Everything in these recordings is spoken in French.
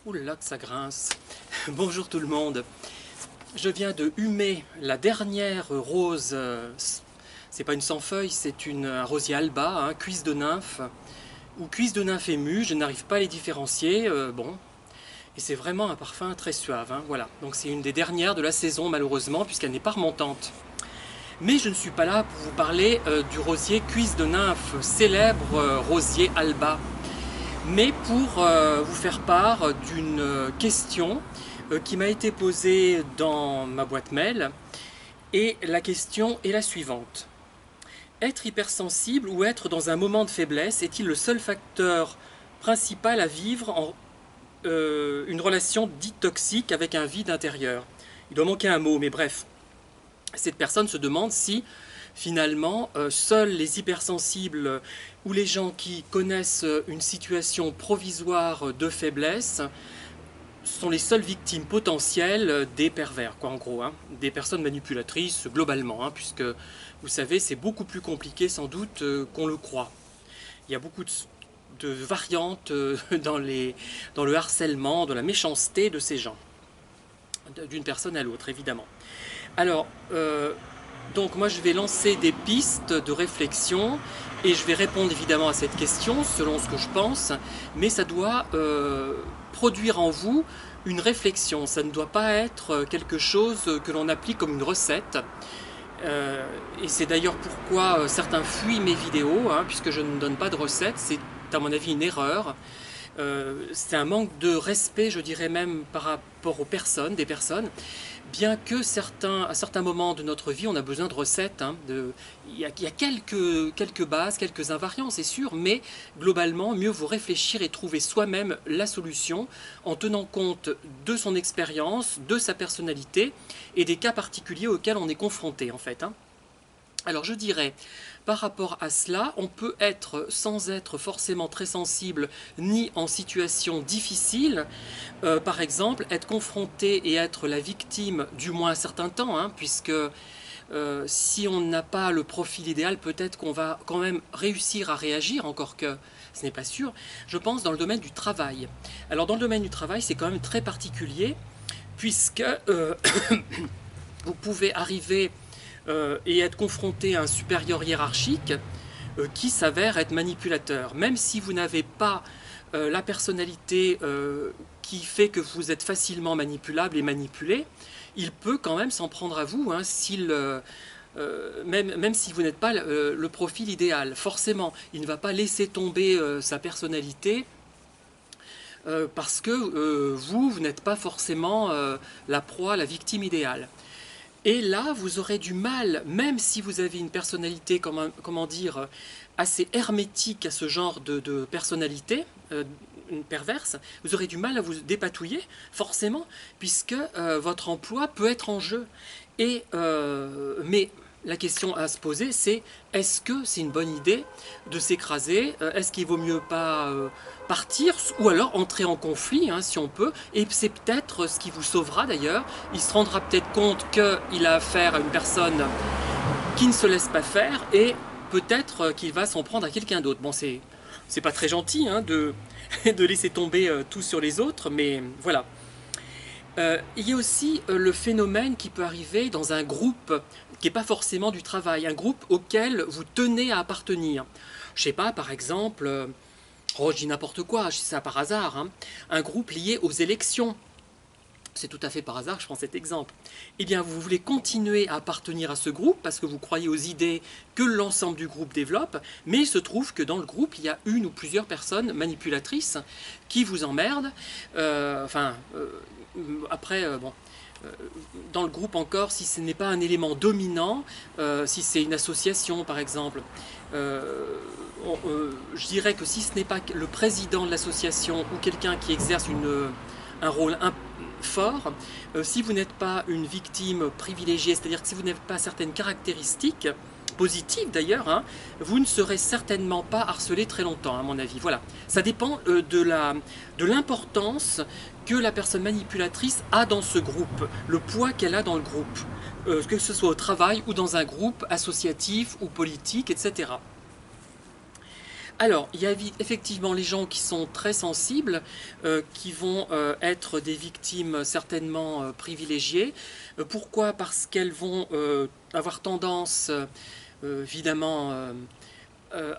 Ouh là là que ça grince. Bonjour tout le monde. Je viens de humer la dernière rose. C'est pas une sans-feuille, c'est un rosier alba, hein, cuisse de nymphe ou cuisse de nymphe émue. Je n'arrive pas à les différencier. Bon, et c'est vraiment un parfum très suave. Hein, voilà. Donc c'est une des dernières de la saison malheureusement puisqu'elle n'est pas remontante. Mais je ne suis pas là pour vous parler du rosier cuisse de nymphe, célèbre rosier alba, mais pour vous faire part d'une question qui m'a été posée dans ma boîte mail. Et la question est la suivante. Être hypersensible ou être dans un moment de faiblesse est-il le seul facteur principal à vivre en une relation dite toxique avec un vide intérieur? Il doit manquer un mot, mais bref. Cette personne se demande si finalement seuls les hypersensibles ou les gens qui connaissent une situation provisoire de faiblesse sont les seules victimes potentielles des pervers, quoi, en gros, hein, des personnes manipulatrices globalement, hein, puisque vous savez c'est beaucoup plus compliqué sans doute qu'on le croit. Il y a beaucoup de variantes dans le harcèlement, dans la méchanceté de ces gens, d'une personne à l'autre évidemment. Alors, donc moi je vais lancer des pistes de réflexion et je vais répondre évidemment à cette question selon ce que je pense, mais ça doit produire en vous une réflexion, ça ne doit pas être quelque chose que l'on applique comme une recette. Et c'est d'ailleurs pourquoi certains fuient mes vidéos, hein, puisque je ne donne pas de recette, c'est à mon avis une erreur. C'est un manque de respect, je dirais même, par rapport aux personnes, des personnes, bien que à certains moments de notre vie, on a besoin de recettes. Hein, il y a quelques bases, quelques invariants, c'est sûr, mais globalement, mieux vaut réfléchir et trouver soi-même la solution en tenant compte de son expérience, de sa personnalité et des cas particuliers auxquels on est confronté, en fait. Hein. Alors je dirais, par rapport à cela, on peut être sans être forcément très sensible ni en situation difficile, par exemple être confronté et être la victime du moins un certain temps, hein, puisque si on n'a pas le profil idéal, peut-être qu'on va quand même réussir à réagir, encore que ce n'est pas sûr. Je pense dans le domaine du travail. Alors dans le domaine du travail, c'est quand même très particulier, puisque vous pouvez arriver et être confronté à un supérieur hiérarchique qui s'avère être manipulateur. Même si vous n'avez pas la personnalité qui fait que vous êtes facilement manipulable et manipulé, il peut quand même s'en prendre à vous, hein, même si vous n'êtes pas le profil idéal. Forcément, il ne va pas laisser tomber sa personnalité parce que vous n'êtes pas forcément la proie, la victime idéale. Et là, vous aurez du mal, même si vous avez une personnalité, comment dire, assez hermétique à ce genre de personnalité perverse, vous aurez du mal à vous dépatouiller, forcément, puisque votre emploi peut être en jeu. Mais la question à se poser, c'est est-ce que c'est une bonne idée de s'écraser? Est-ce qu'il vaut mieux pas partir ou alors entrer en conflit, hein, si on peut? Et c'est peut-être ce qui vous sauvera d'ailleurs. Il se rendra peut-être compte qu'il a affaire à une personne qui ne se laisse pas faire et peut-être qu'il va s'en prendre à quelqu'un d'autre. Bon, c'est pas très gentil, hein, de laisser tomber tout sur les autres, mais voilà. Il y a aussi le phénomène qui peut arriver dans un groupe qui n'est pas forcément du travail, un groupe auquel vous tenez à appartenir. Je ne sais pas, par exemple, je dis n'importe quoi, je dis ça par hasard, hein, un groupe lié aux élections. C'est tout à fait par hasard que je prends cet exemple. Eh bien, vous voulez continuer à appartenir à ce groupe parce que vous croyez aux idées que l'ensemble du groupe développe, mais il se trouve que dans le groupe, il y a une ou plusieurs personnes manipulatrices qui vous emmerdent. Après, bon, dans le groupe encore, si ce n'est pas un élément dominant, si c'est une association par exemple, je dirais que si ce n'est pas le président de l'association ou quelqu'un qui exerce un rôle fort, si vous n'êtes pas une victime privilégiée, c'est-à-dire que si vous n'avez pas certaines caractéristiques, positives d'ailleurs, hein, vous ne serez certainement pas harcelé très longtemps, à mon avis. Voilà. Ça dépend de l'importance que la personne manipulatrice a dans ce groupe, le poids qu'elle a dans le groupe, que ce soit au travail ou dans un groupe associatif ou politique, etc. Alors, il y a effectivement les gens qui sont très sensibles, qui vont être des victimes certainement privilégiées. Pourquoi? Parce qu'elles vont avoir tendance, évidemment,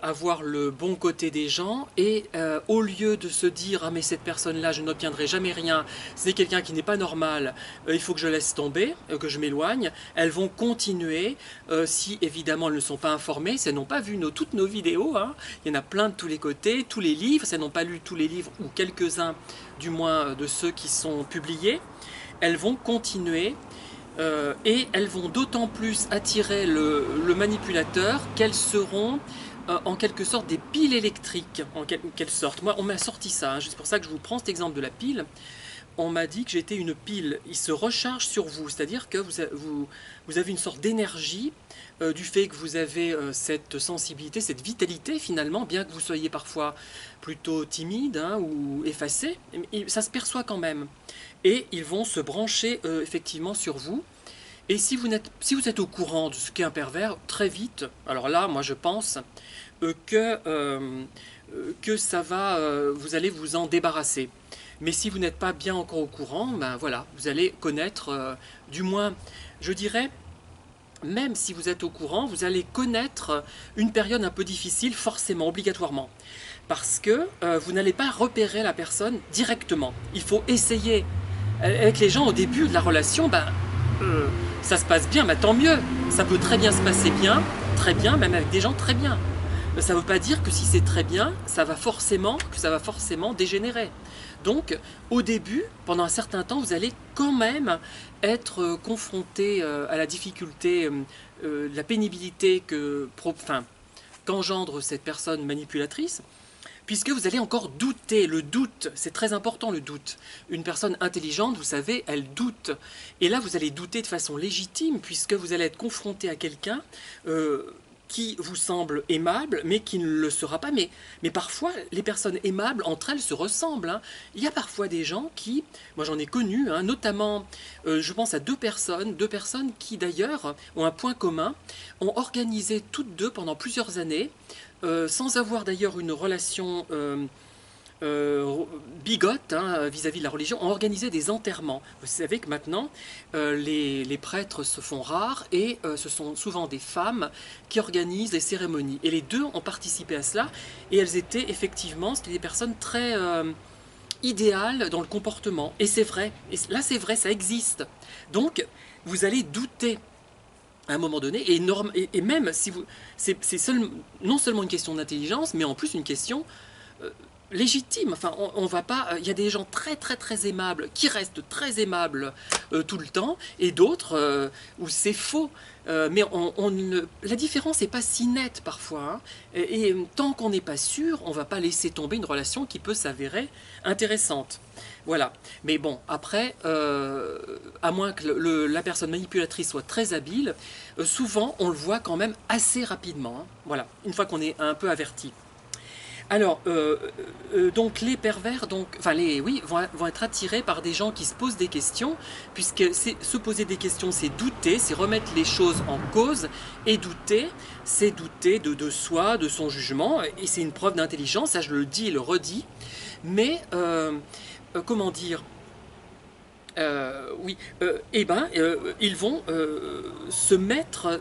à voir le bon côté des gens et au lieu de se dire ah mais cette personne-là je n'obtiendrai jamais rien, c'est quelqu'un qui n'est pas normal, il faut que je laisse tomber, que je m'éloigne, elles vont continuer si évidemment elles ne sont pas informées, si elles n'ont pas vu toutes nos vidéos, hein, il y en a plein de tous les côtés, tous les livres, si elles n'ont pas lu tous les livres ou quelques-uns du moins de ceux qui sont publiés, elles vont continuer et elles vont d'autant plus attirer le manipulateur qu'elles seront en quelque sorte des piles électriques, en quelque sorte. Moi, on m'a sorti ça, hein, c'est pour ça que je vous prends cet exemple de la pile. On m'a dit que j'étais une pile. Il se recharge sur vous, c'est-à-dire que vous avez une sorte d'énergie du fait que vous avez cette sensibilité, cette vitalité finalement, bien que vous soyez parfois plutôt timide hein, ou effacé, ça se perçoit quand même. Et ils vont se brancher effectivement sur vous. Et si vous êtes au courant de ce qu'est un pervers, très vite, alors là, moi je pense que ça va, vous allez vous en débarrasser. Mais si vous n'êtes pas bien encore au courant, ben voilà, vous allez connaître, du moins, je dirais, même si vous êtes au courant, vous allez connaître une période un peu difficile, forcément, obligatoirement. Parce que vous n'allez pas repérer la personne directement. Il faut essayer. Avec les gens, au début de la relation, ben, ça se passe bien, mais tant mieux. Ça peut très bien se passer bien, très bien, même avec des gens très bien. Ça ne veut pas dire que si c'est très bien, que ça va forcément dégénérer. Donc, au début, pendant un certain temps, vous allez quand même être confronté à la difficulté, la pénibilité qu'engendre cette personne manipulatrice, puisque vous allez encore douter. Le doute, c'est très important le doute. Une personne intelligente, vous savez, elle doute. Et là, vous allez douter de façon légitime, puisque vous allez être confronté à quelqu'un qui vous semble aimable, mais qui ne le sera pas. Mais parfois, les personnes aimables, entre elles, se ressemblent. Hein. Il y a parfois des gens qui, moi j'en ai connu, hein, notamment, je pense à deux personnes qui d'ailleurs ont un point commun, ont organisé toutes deux pendant plusieurs années, sans avoir d'ailleurs une relation bigote hein, vis-à-vis de la religion, ont organisé des enterrements. Vous savez que maintenant, les prêtres se font rares et ce sont souvent des femmes qui organisent les cérémonies. Et les deux ont participé à cela et elles étaient effectivement, c'était des personnes très idéales dans le comportement. Et c'est vrai, et là c'est vrai, ça existe. Donc, vous allez douter à un moment donné, et même si vous, c'est non seulement une question d'intelligence, mais en plus une question légitime. Enfin, on va pas. Il y a des gens très très très aimables qui restent très aimables tout le temps, et d'autres où c'est faux. Mais la différence n'est pas si nette parfois. Hein, et tant qu'on n'est pas sûr, on ne va pas laisser tomber une relation qui peut s'avérer intéressante. Voilà. Mais bon, après, à moins que la personne manipulatrice soit très habile, souvent on le voit quand même assez rapidement. Hein. Voilà, une fois qu'on est un peu averti. Alors, donc les pervers, vont être attirés par des gens qui se posent des questions, puisque se poser des questions, c'est douter, c'est remettre les choses en cause, et douter, c'est douter de soi, de son jugement, et c'est une preuve d'intelligence, ça je le dis et le redis, mais, comment dire, ils vont se mettre,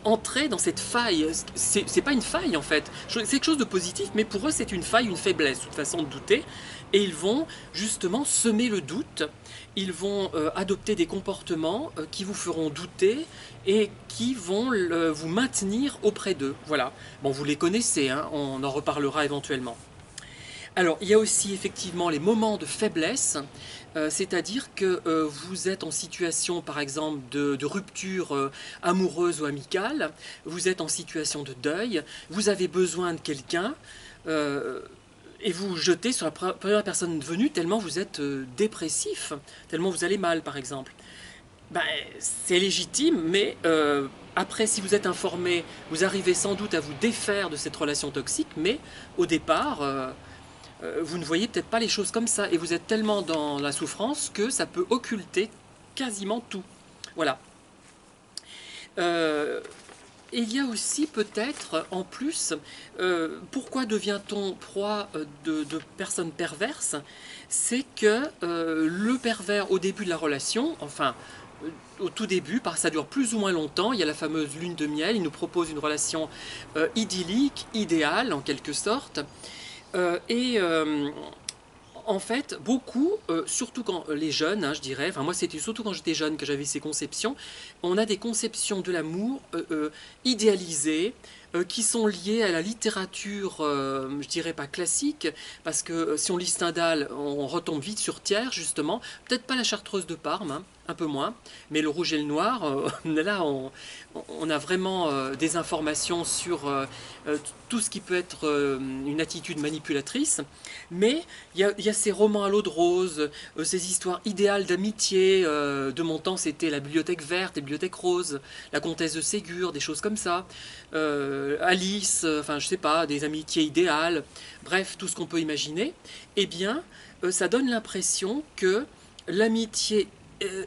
entrer dans cette faille. C'est pas une faille en fait, c'est quelque chose de positif, mais pour eux c'est une faille, une faiblesse, une façon de douter. Et ils vont justement semer le doute, ils vont adopter des comportements qui vous feront douter et qui vont vous maintenir auprès d'eux. Voilà, bon vous les connaissez, hein, on en reparlera éventuellement. Alors, il y a aussi effectivement les moments de faiblesse, c'est-à-dire que vous êtes en situation, par exemple, de rupture amoureuse ou amicale, vous êtes en situation de deuil, vous avez besoin de quelqu'un, et vous vous jetez sur la première personne venue tellement vous êtes dépressif, tellement vous allez mal, par exemple. Ben, c'est légitime, mais après, si vous êtes informé, vous arrivez sans doute à vous défaire de cette relation toxique, mais au départ... vous ne voyez peut-être pas les choses comme ça, et vous êtes tellement dans la souffrance que ça peut occulter quasiment tout. Voilà. il y a aussi peut-être, en plus, pourquoi devient-on proie de personnes perverses? C'est que le pervers, au début de la relation, enfin, au tout début, ça dure plus ou moins longtemps, il y a la fameuse lune de miel, il nous propose une relation idyllique, idéale en quelque sorte, et en fait, beaucoup, surtout quand les jeunes, hein, je dirais, enfin moi c'était surtout quand j'étais jeune que j'avais ces conceptions, on a des conceptions de l'amour idéalisées, qui sont liées à la littérature, je dirais pas classique, parce que si on lit Stendhal, on retombe vite sur Thiers, justement, peut-être pas la Chartreuse de Parme, hein, un peu moins, mais le Rouge et le Noir, là on a vraiment des informations sur tout ce qui peut être une attitude manipulatrice, mais il y a ces romans à l'eau de rose, ces histoires idéales d'amitié, de mon temps c'était la bibliothèque verte, la bibliothèque rose, la comtesse de Ségur, des choses comme ça, Alice, enfin je sais pas, des amitiés idéales, bref, tout ce qu'on peut imaginer, eh bien ça donne l'impression que l'amitié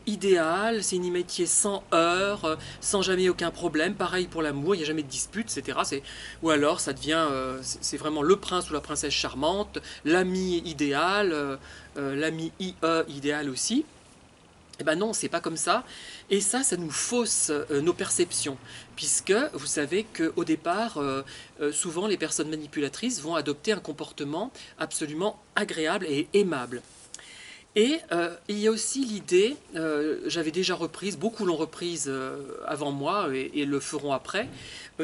idéal, c'est une amitié sans heurts, sans jamais aucun problème. Pareil pour l'amour, il n'y a jamais de dispute, etc. Ou alors ça devient, c'est vraiment le prince ou la princesse charmante, l'ami idéal, l'ami IE idéal aussi. Eh ben non, c'est pas comme ça. Et ça nous fausse nos perceptions. Puisque vous savez qu'au départ, souvent les personnes manipulatrices vont adopter un comportement absolument agréable et aimable. Et il y a aussi l'idée, j'avais déjà reprise, beaucoup l'ont reprise avant moi et le feront après,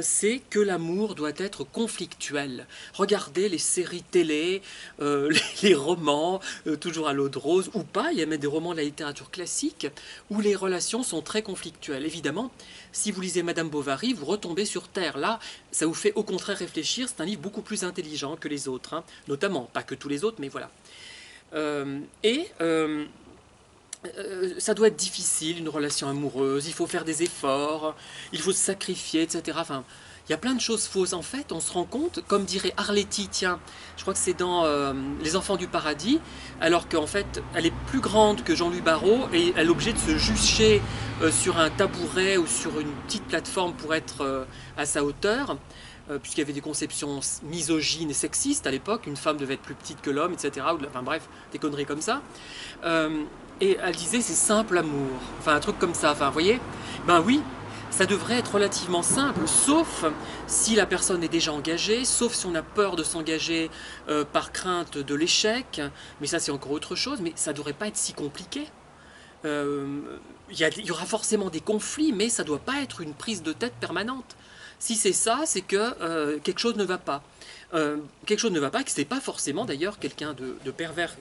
c'est que l'amour doit être conflictuel. Regardez les séries télé, les romans, toujours à l'eau de rose, ou pas, il y a même des romans de la littérature classique, où les relations sont très conflictuelles. Évidemment, si vous lisez Madame Bovary, vous retombez sur Terre. Là, ça vous fait au contraire réfléchir, c'est un livre beaucoup plus intelligent que les autres, hein. Notamment, pas que tous les autres, mais voilà. Ça doit être difficile, une relation amoureuse, il faut faire des efforts, il faut se sacrifier, etc. Enfin, il y a plein de choses fausses. En fait, on se rend compte, comme dirait Arletty, tiens, je crois que c'est dans Les Enfants du Paradis, alors qu'en fait, elle est plus grande que Jean-Louis Barrault et elle est obligée de se jucher sur un tabouret ou sur une petite plateforme pour être à sa hauteur. Puisqu'il y avait des conceptions misogynes et sexistes à l'époque, une femme devait être plus petite que l'homme, etc. Enfin bref, des conneries comme ça. Et elle disait c'est simple amour, enfin un truc comme ça, enfin vous voyez. Ben oui, ça devrait être relativement simple, sauf si la personne est déjà engagée, sauf si on a peur de s'engager par crainte de l'échec, mais ça c'est encore autre chose, mais ça ne devrait pas être si compliqué. Il y aura forcément des conflits, mais ça ne doit pas être une prise de tête permanente. Si c'est ça, c'est que quelque chose ne va pas. Quelque chose ne va pas, que ce n'est pas forcément d'ailleurs quelqu'un de pervers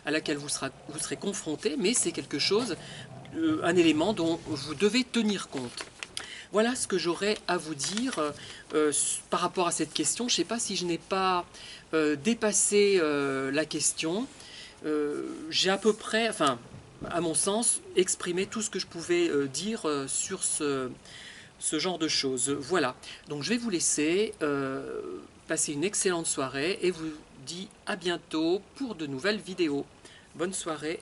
à laquelle vous serez confronté, mais c'est quelque chose, un élément dont vous devez tenir compte. Voilà ce que j'aurais à vous dire par rapport à cette question. Je ne sais pas si je n'ai pas dépassé la question. J'ai à peu près, enfin, à mon sens, exprimé tout ce que je pouvais dire sur ce genre de choses. Voilà, donc je vais vous laisser passer une excellente soirée et vous dis à bientôt pour de nouvelles vidéos. Bonne soirée.